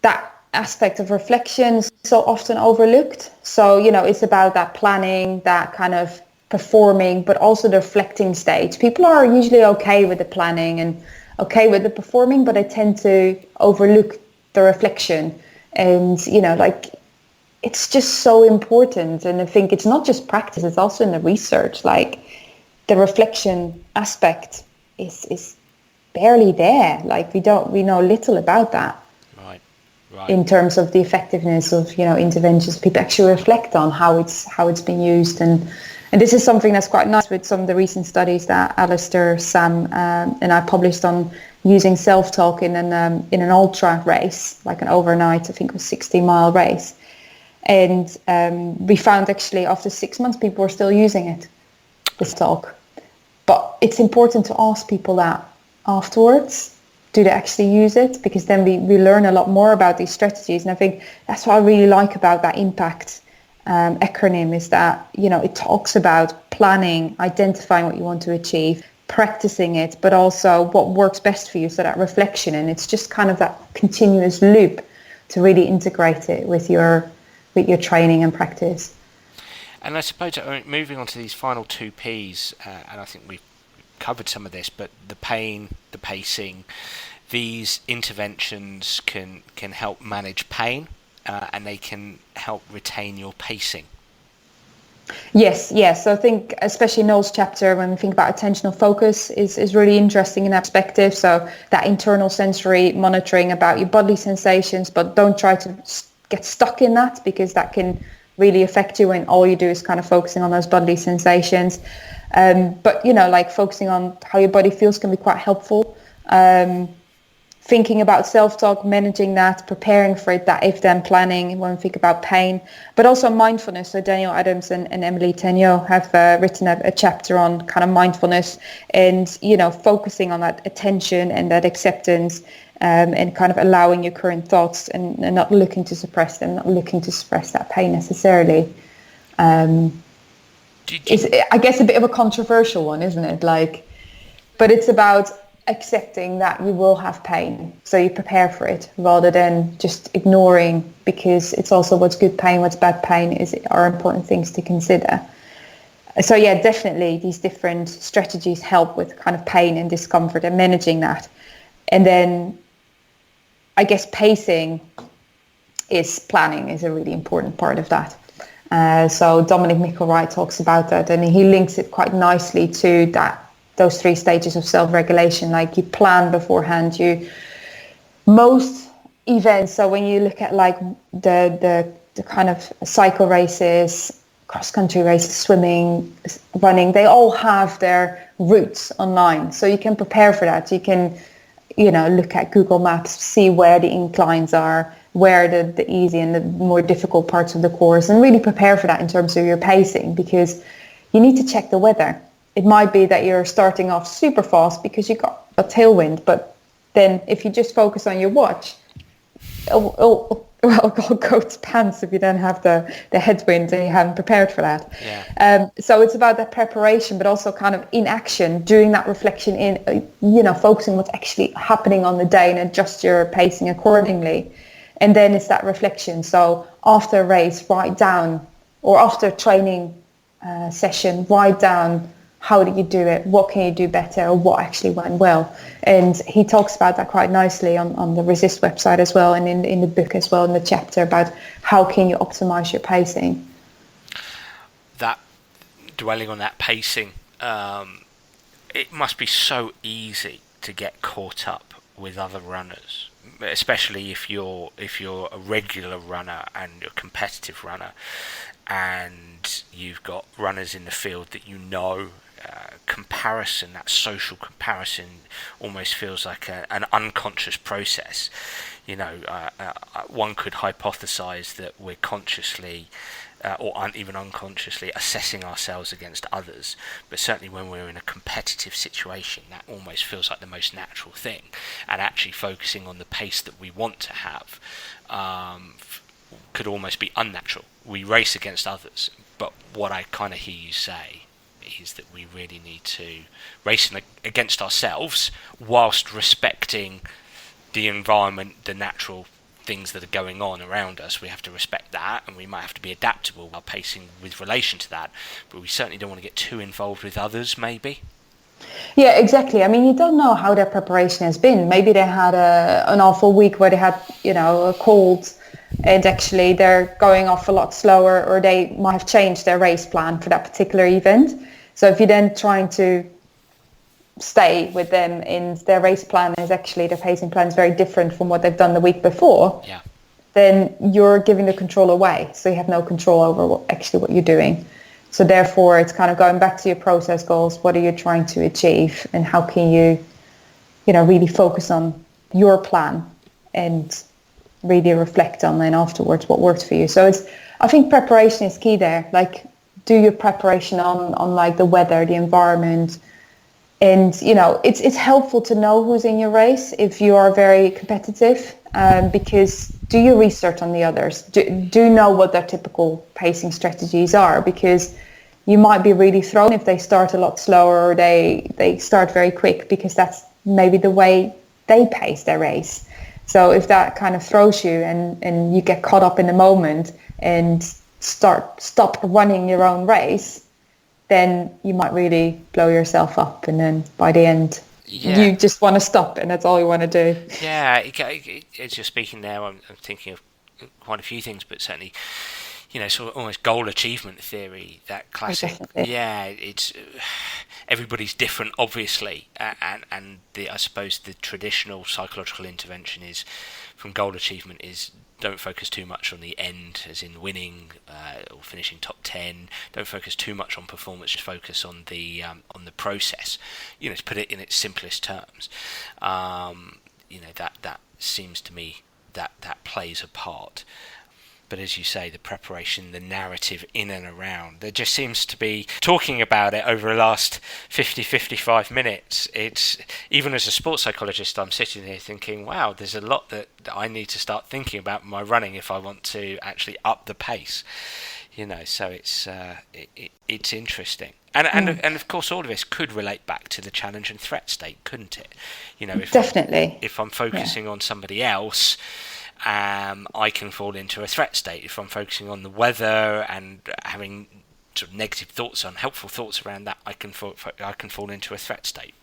that aspect of reflection is so often overlooked. So, you know, it's about that planning, that kind of performing, but also the reflecting stage. People are usually okay with the planning and okay with the performing, but they tend to overlook the reflection. And, you know, like, it's just so important. And I think it's not just practice, it's also in the research. Like, the reflection aspect is barely there. Like, we know little about that. Right. In terms of the effectiveness of, you know, interventions, people actually reflect on how it's been used, and this is something that's quite nice with some of the recent studies that Alistair, Sam, and I published on using self-talk in an ultra race, like an overnight, I think it was 60-mile race, and we found actually after 6 months people were still using it. This talk. But it's important to ask people that afterwards. Do they actually use it? Because then we learn a lot more about these strategies. And I think that's what I really like about that impact acronym, is that, you know, it talks about planning, identifying what you want to achieve, practicing it, but also what works best for you. So that reflection, and it's just kind of that continuous loop to really integrate it with your training and practice. And I suppose, moving on to these final 2 Ps, and I think we've covered some of this, but the pain, the pacing, these interventions can help manage pain, and they can help retain your pacing. Yes. So I think especially Noel's chapter, when we think about attentional focus, is really interesting in that perspective. So that internal sensory monitoring about your bodily sensations, but don't try to get stuck in that, because that can really affect you when all you do is kind of focusing on those bodily sensations. But, like focusing on how your body feels can be quite helpful. Thinking about self-talk, managing that, preparing for it, that if-then planning when we think about pain, but also mindfulness. So Daniel Adams and Emily Tenyo have written a chapter on kind of mindfulness and, focusing on that attention and that acceptance, and kind of allowing your current thoughts and not looking to suppress them, not looking to suppress that pain necessarily. It's, I guess, a bit of a controversial one, isn't it? But it's about accepting that you will have pain, so you prepare for it rather than just ignoring, because it's also what's good pain, what's bad pain are important things to consider. So yeah, definitely these different strategies help with kind of pain and discomfort and managing that. And then I guess pacing planning is a really important part of that. So Dominic Mickelwright talks about that, and he links it quite nicely to those 3 stages of self-regulation. Like, you plan beforehand, most events. So when you look at like the kind of cycle races, cross-country races, swimming, running, they all have their routes online. So you can prepare for that. You can, look at Google Maps, see where the inclines are, where the easy and the more difficult parts of the course, and really prepare for that in terms of your pacing, because you need to check the weather. It might be that you're starting off super fast because you got a tailwind, but then if you just focus on your watch, it'll go to pants if you don't have the headwind and you haven't prepared for that. Yeah. So it's about that preparation, but also kind of in action, doing that reflection focusing what's actually happening on the day and adjust your pacing accordingly. And then it's that reflection. So after a race, write down, or after a training session, write down, how did you do it? What can you do better? Or what actually went well? And he talks about that quite nicely on the Resist website as well, and in the book as well, in the chapter about how can you optimize your pacing. That, dwelling on that pacing, it must be so easy to get caught up with other runners, especially if you're a regular runner and a competitive runner, and you've got runners in the field that comparison, that social comparison, almost feels like an unconscious process. One could hypothesize that we're consciously or even unconsciously assessing ourselves against others, but certainly when we're in a competitive situation, that almost feels like the most natural thing, and actually focusing on the pace that we want to have could almost be unnatural. We race against others, but what I kind of hear you say is that we really need to race against ourselves whilst respecting the environment, the natural things that are going on around us. We have to respect that, and we might have to be adaptable while pacing with relation to that, but we certainly don't want to get too involved with others, maybe. Yeah, exactly. I mean, you don't know how their preparation has been. Maybe they had an awful week where they had, a cold, and actually they're going off a lot slower, or they might have changed their race plan for that particular event. So if you're then trying to stay with them in their race plan, is actually their pacing plan is very different from what they've done the week before, then you're giving the control away. So you have no control over what you're doing. So therefore, it's kind of going back to your process goals. What are you trying to achieve, and how can you, really focus on your plan and really reflect on then afterwards what worked for you. So I think preparation is key there. Like, do your preparation on like the weather, the environment, and it's helpful to know who's in your race if you are very competitive, because do your research on the others. Do know what their typical pacing strategies are, because you might be really thrown if they start a lot slower, or they start very quick, because that's maybe the way they pace their race. So if that kind of throws you and you get caught up in the moment and stop running your own race, then you might really blow yourself up, and then by the end you just want to stop, and that's all you want to do. Yeah, as you're speaking now, I'm thinking of quite a few things, but certainly, sort of almost goal achievement theory, that classic. It's everybody's different, obviously, and I suppose the traditional psychological intervention is from goal achievement is don't focus too much on the end, as in winning or finishing top 10. Don't focus too much on performance. Just focus on the process. To put it in its simplest terms. That seems to me that plays a part. But as you say, the preparation, the narrative in and around, there just seems to be talking about it over the last 55 minutes. It's, even as a sports psychologist, I'm sitting here thinking, wow, there's a lot that I need to start thinking about my running if I want to actually up the pace. So it's interesting. And of course, all of this could relate back to the challenge and threat state, couldn't it? Definitely. If I'm focusing on somebody else, I can fall into a threat state. If I'm focusing on the weather and having sort of negative thoughts, unhelpful thoughts around that, I can fall into a threat state.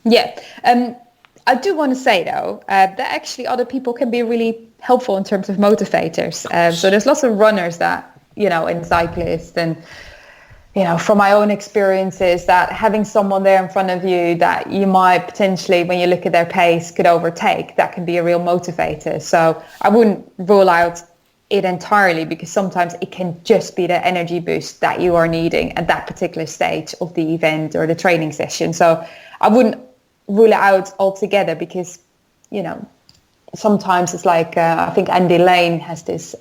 Yeah. I do want to say, though, that actually other people can be really helpful in terms of motivators. So there's lots of runners that, and cyclists, and from my own experiences, that having someone there in front of you that you might potentially, when you look at their pace, could overtake, that can be a real motivator. So I wouldn't rule out it entirely, because sometimes it can just be the energy boost that you are needing at that particular stage of the event or the training session. So I wouldn't rule it out altogether, because, sometimes it's like, I think Andy Lane has this,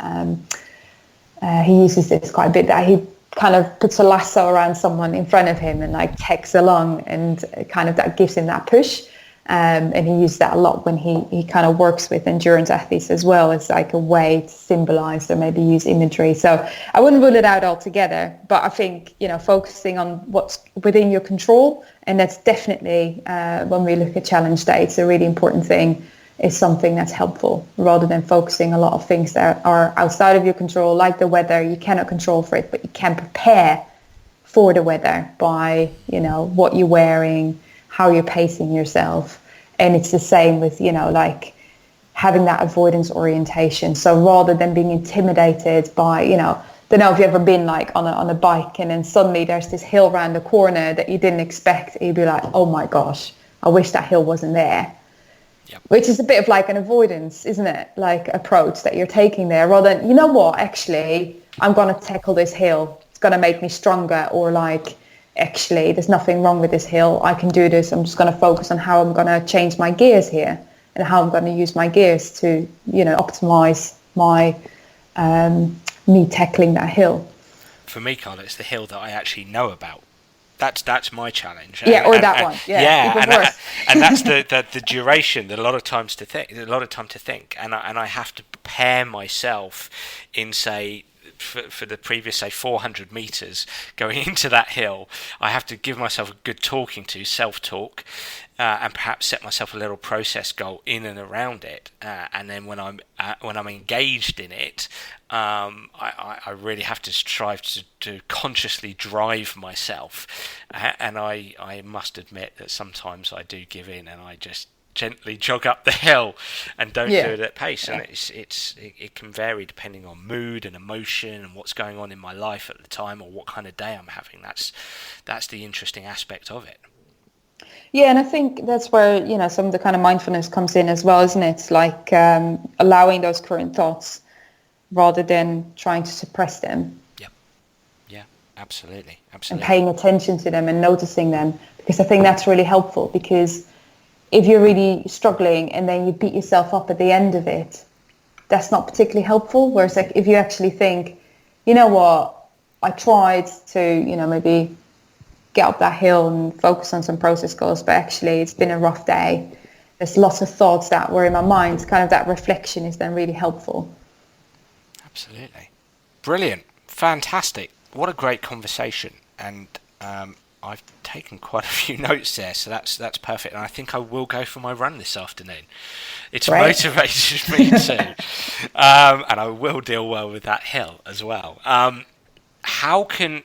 he uses this quite a bit, that he kind of puts a lasso around someone in front of him and like tags along, and kind of that gives him that push. And he uses that a lot when he kind of works with endurance athletes as well. It's like a way to symbolize or maybe use imagery. So I wouldn't rule it out altogether, but I think, focusing on what's within your control, and that's definitely, when we look at challenge states, a really important thing, is something that's helpful, rather than focusing a lot of things that are outside of your control, like the weather. You cannot control for it, but you can prepare for the weather by, what you're wearing, how you're pacing yourself. And it's the same with, like having that avoidance orientation. So rather than being intimidated by, don't know if you've ever been like on a bike, and then suddenly there's this hill around the corner that you didn't expect. You'd be like, oh my gosh, I wish that hill wasn't there. Yep. Which is a bit of like an avoidance, isn't it? Like approach that you're taking there, rather than, actually, I'm going to tackle this hill. It's going to make me stronger, or like, actually, there's nothing wrong with this hill. I can do this. I'm just going to focus on how I'm going to change my gears here, and how I'm going to use my gears to, optimize my, me tackling that hill. For me, Carla, it's the hill that I actually know about. That's my challenge. Yeah, or that one. Yeah, even worse. And that's the duration. A lot of time to think, and I have to prepare myself in, say, for the previous, say, 400 meters going into that hill. I have to give myself a good self-talk, and perhaps set myself a little process goal in and around it. And then when I'm engaged in it, I really have to strive to consciously drive myself. And I must admit that sometimes I do give in, and I just gently jog up the hill and don't do it at pace. And it can vary depending on mood and emotion and what's going on in my life at the time, or what kind of day I'm having. That's the interesting aspect of it. Yeah, and I think that's where, some of the kind of mindfulness comes in as well, isn't it? It's like allowing those current thoughts rather than trying to suppress them. Yeah, absolutely. And paying attention to them and noticing them, because I think that's really helpful. Because if you're really struggling and then you beat yourself up at the end of it, that's not particularly helpful. Whereas like if you actually think, you know what, I tried to, maybe get up that hill and focus on some process goals, but actually it's been a rough day. There's lots of thoughts that were in my mind. Kind of that reflection is then really helpful. Absolutely. Brilliant. Fantastic. What a great conversation. And I've taken quite a few notes there, so that's perfect. And I think I will go for my run this afternoon. It's motivated me too. And I will deal well with that hill as well. How can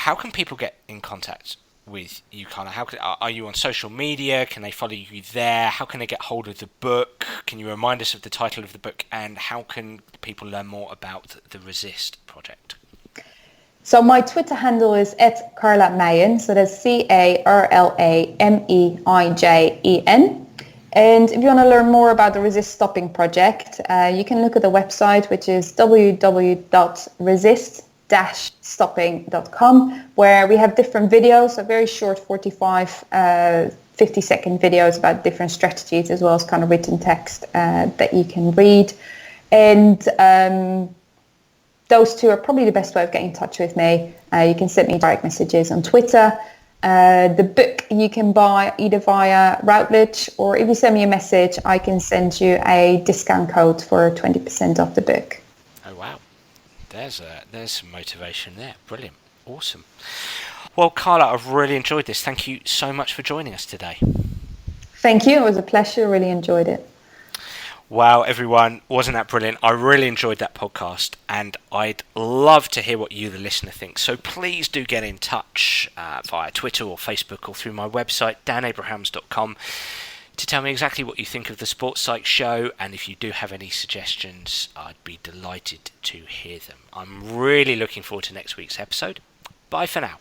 how can people get in contact with you, Carla? Are you on social media? Can they follow you there? How can they get hold of the book? Can you remind us of the title of the book? And how can people learn more about the Resist project? So my Twitter handle is @Carla Meijen. So that's CarlaMeijen. And if you want to learn more about the Resist Stopping project, you can look at the website, which is www.resist-stopping.com, where we have different videos, so very short 45, 50-second videos about different strategies, as well as kind of written text that you can read. And those two are probably the best way of getting in touch with me. You can send me direct messages on Twitter. The book you can buy either via Routledge, or if you send me a message, I can send you a discount code for 20% off the book. Oh wow, there's some motivation there. Brilliant, awesome. Well, Carla, I've really enjoyed this. Thank you so much for joining us today. Thank you. It was a pleasure. Really enjoyed it. Wow, everyone, wasn't that brilliant? I really enjoyed that podcast, and I'd love to hear what you, the listener, think. So please do get in touch via Twitter or Facebook or through my website, danabrahams.com, to tell me exactly what you think of the Sports Psych show, and if you do have any suggestions, I'd be delighted to hear them. I'm really looking forward to next week's episode. Bye for now.